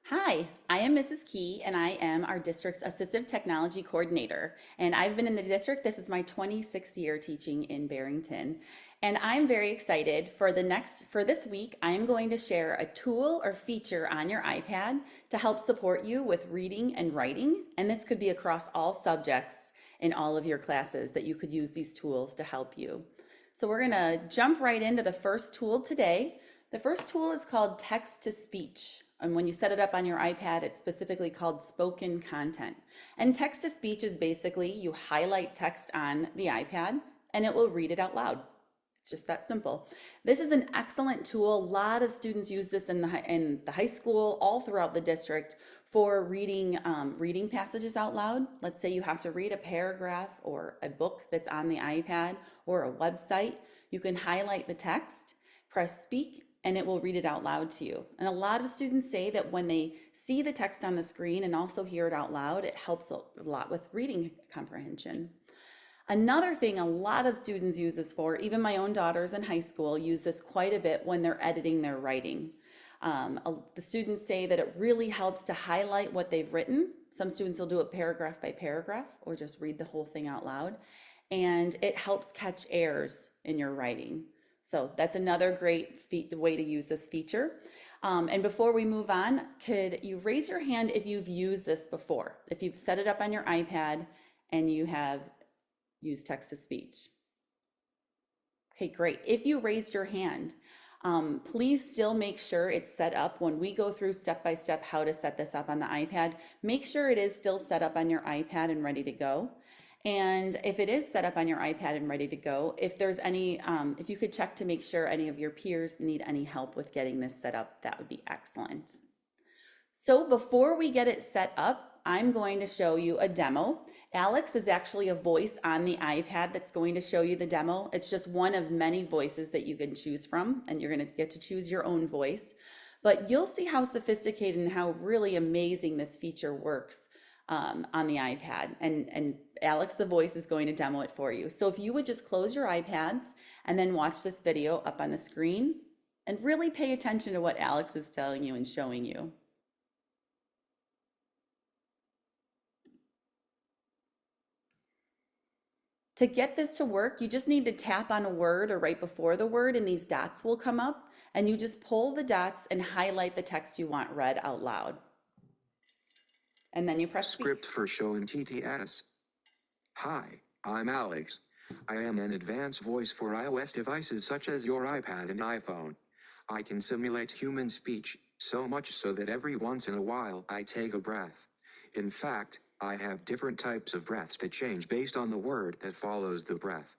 Hi, I am Mrs. Key and I am our district's Assistive Technology Coordinator. And I've been in the district, this is my 26th year teaching in Barrington. And I'm very excited for this week, I'm going to share a tool or feature on your iPad to help support you with reading and writing. And this could be across all subjects in all of your classes that you could use these tools to help you. So we're gonna jump right into the first tool today. The first tool is called text to speech. And when you set it up on your iPad, it's specifically called spoken content. And text to speech is basically you highlight text on the iPad and it will read it out loud. It's just that simple. This is an excellent tool. A lot of students use this in the high school, all throughout the district for reading passages out loud. Let's say you have to read a paragraph or a book that's on the iPad or a website. You can highlight the text, press speak, and it will read it out loud to you. And a lot of students say that when they see the text on the screen and also hear it out loud, it helps a lot with reading comprehension. Another thing a lot of students use this for, even my own daughters in high school use this quite a bit when they're editing their writing. The students say that it really helps to highlight what they've written. Some students will do it paragraph by paragraph or just read the whole thing out loud. And it helps catch errors in your writing. So that's another great way to use this feature. And before we move on, could you raise your hand if you've used this before? If you've set it up on your iPad and you have used text to speech. Okay, great. If you raised your hand, please still make sure it's set up when we go through step by step how to set this up on the iPad. Make sure it is still set up on your iPad and ready to go. And if it is set up on your iPad and ready to go, if there's any, if you could check to make sure any of your peers need any help with getting this set up, that would be excellent. So before we get it set up, I'm going to show you a demo. Alex is actually a voice on the iPad that's going to show you the demo. It's just one of many voices that you can choose from, and you're going to get to choose your own voice. But you'll see how sophisticated and how really amazing this feature works on the iPad. And Alex, the voice, is going to demo it for you. So if you would just close your iPads and then watch this video up on the screen and really pay attention to what Alex is telling you and showing you. To get this to work, you just need to tap on a word or right before the word and these dots will come up and you just pull the dots and highlight the text you want read out loud. And then you press speak. Script for show in TTS. Hi, I'm Alex. I am an advanced voice for iOS devices such as your iPad and iPhone. I can simulate human speech, so much so that every once in a while I take a breath. In fact, I have different types of breaths that change based on the word that follows the breath.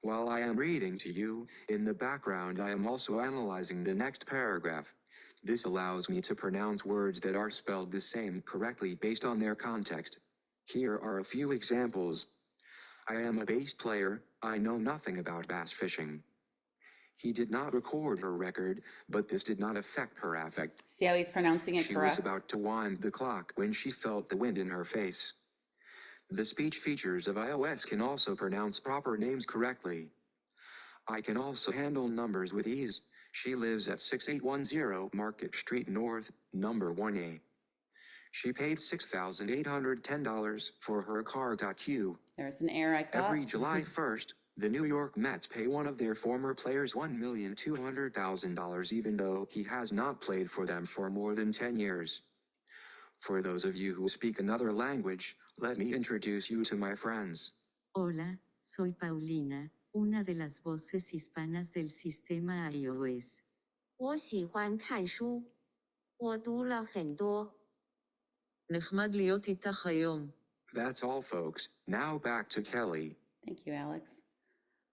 While I am reading to you, in the background I am also analyzing the next paragraph. This allows me to pronounce words that are spelled the same correctly based on their context. Here are a few examples. I am a bass player, I know nothing about bass fishing. He did not record her record, but this did not affect her affect. See how he's pronouncing it correct? She was about to wind the clock when she felt the wind in her face. The speech features of iOS can also pronounce proper names correctly. I can also handle numbers with ease. She lives at 6810 Market Street North, number 1A. She paid $6,810 for her car.q. There's an error I caught. Every July 1st, the New York Mets pay one of their former players $1,200,000 even though he has not played for them for more than 10 years. For those of you who speak another language, let me introduce you to my friends. Hola, soy Paulina, una de las voces hispanas del sistema iOS. 我喜欢看书，我读了很多。 נחמד להיות איתך היום. That's all, folks. Now back to Kelly. Thank you, Alex.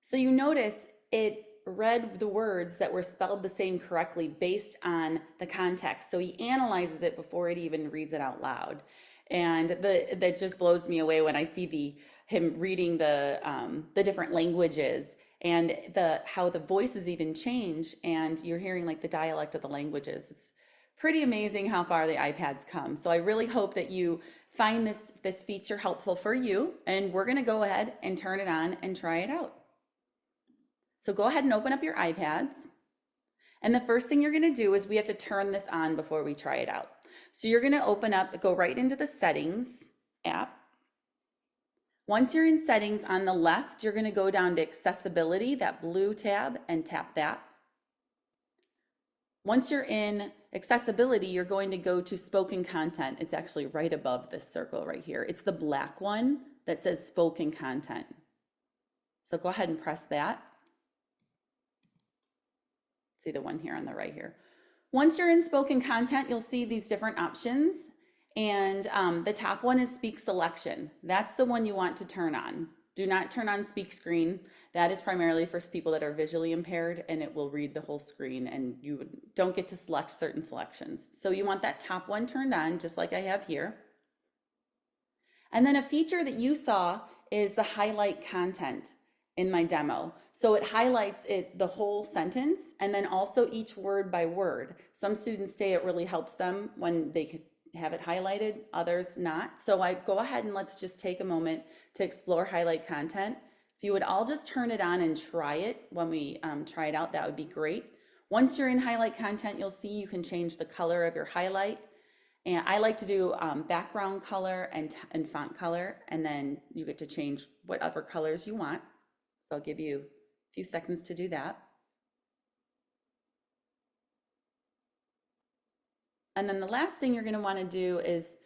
So you notice it read the words that were spelled the same correctly based on the context. So he analyzes it before it even reads it out loud. And that just blows me away when I see him reading the different languages and how the voices even change and you're hearing like the dialect of the languages. It's pretty amazing how far the iPads come. So I really hope that you find this feature helpful for you, and we're gonna go ahead and turn it on and try it out. So go ahead and open up your iPads. And the first thing you're gonna do is we have to turn this on before we try it out. So you're gonna go right into the Settings app. Once you're in Settings on the left, you're gonna go down to Accessibility, that blue tab, and tap that. Once you're in Accessibility, you're going to go to Spoken Content. It's actually right above this circle right here. It's the black one that says Spoken Content. So go ahead and press that. See the one here on the right here. Once you're in Spoken Content, you'll see these different options. And the top one is Speak Selection. That's the one you want to turn on. Do not turn on Speak Screen. That is primarily for people that are visually impaired, and it will read the whole screen, and you don't get to select certain selections. So you want that top one turned on, just like I have here. And then a feature that you saw is the highlight content in my demo. So it highlights the whole sentence, and then also each word by word. Some students say it really helps them when they have it highlighted, others not. So I go ahead and let's just take a moment to explore highlight content. If you would all just turn it on and try it when we try it out, that would be great. Once you're in highlight content, you'll see you can change the color of your highlight. And I like to do background color and font color, and then you get to change whatever colors you want. So I'll give you a few seconds to do that. And then the last thing you're going to want to do is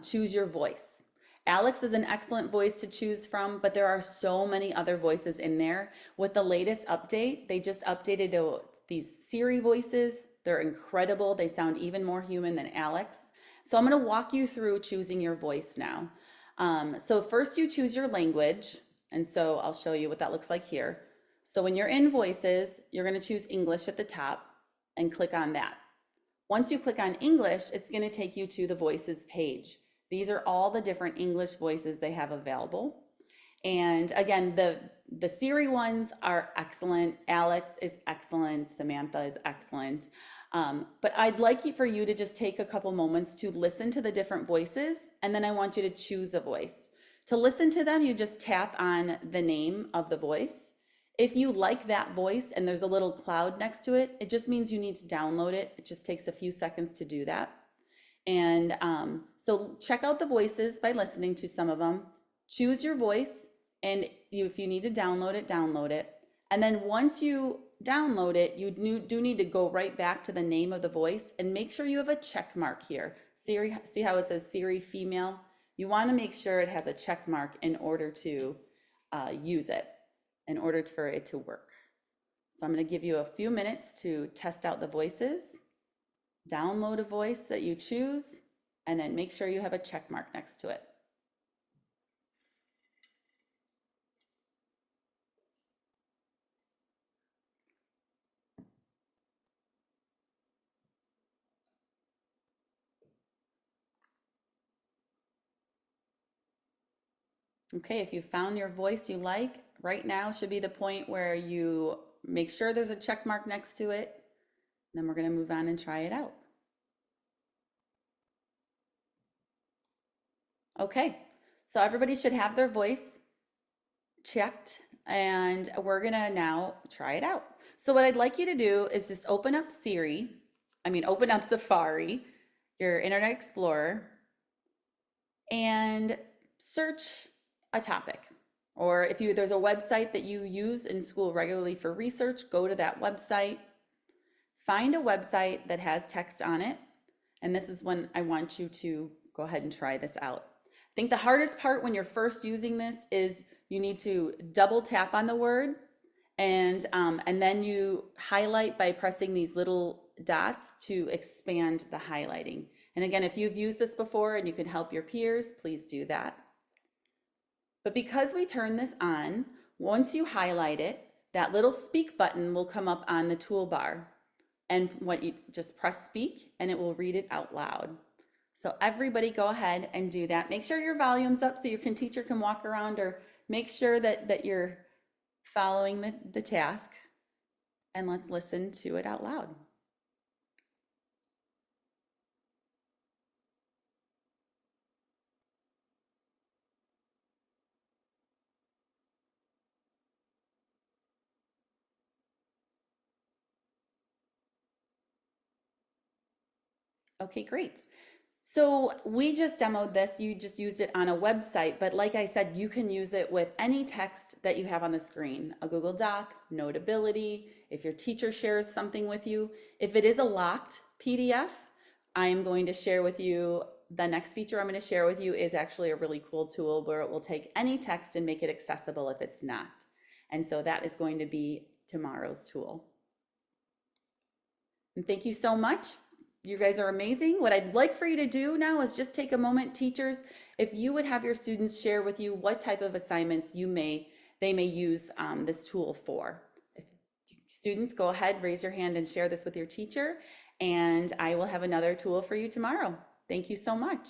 choose your voice. Alex is an excellent voice to choose from, but there are so many other voices in there. With the latest update, they just updated these Siri voices. They're incredible. They sound even more human than Alex. So I'm going to walk you through choosing your voice now. So first you choose your language. And so I'll show you what that looks like here. So when you're in voices, you're going to choose English at the top and click on that. Once you click on English, it's going to take you to the voices page. These are all the different English voices they have available. And again, the Siri ones are excellent. Alex is excellent. Samantha is excellent. But I'd like for you to just take a couple moments to listen to the different voices, and then I want you to choose a voice. To listen to them, you just tap on the name of the voice. If you like that voice and there's a little cloud next to it, it just means you need to download it. It just takes a few seconds to do that. And so check out the voices by listening to some of them. Choose your voice, and if you need to download it. And then once you download it, you do need to go right back to the name of the voice and make sure you have a check mark here. Siri, see how it says Siri female? You want to make sure it has a check mark in order to use it, in order for it to work. So I'm going to give you a few minutes to test out the voices, download a voice that you choose, and then make sure you have a check mark next to it. Okay, if you found your voice you like, right now should be the point where you make sure there's a check mark next to it. Then we're going to move on and try it out. Okay, so everybody should have their voice checked, and we're going to now try it out. So what I'd like you to do is just open up open up Safari, your Internet Explorer, and search a topic. Or if there's a website that you use in school regularly for research, go to that website. Find a website that has text on it. And this is when I want you to go ahead and try this out. I think the hardest part when you're first using this is you need to double tap on the word, and then you highlight by pressing these little dots to expand the highlighting. And again, if you've used this before and you can help your peers, please do that. But because we turn this on, once you highlight it, that little speak button will come up on the toolbar. And what you just press speak and it will read it out loud. So everybody go ahead and do that. Make sure your volume's up so your teacher can walk around, or make sure that you're following the task. And let's listen to it out loud. Okay, great. So we just demoed this, you just used it on a website, but like I said, you can use it with any text that you have on the screen, a Google Doc, Notability, if your teacher shares something with you. If it is a locked PDF, I am going to share with you, the next feature I'm going to share with you is actually a really cool tool where it will take any text and make it accessible if it's not. And so that is going to be tomorrow's tool. And thank you so much. You guys are amazing. What I'd like for you to do now is just take a moment, teachers, if you would have your students share with you what type of assignments they may use this tool for. If students, go ahead, raise your hand and share this with your teacher, and I will have another tool for you tomorrow. Thank you so much.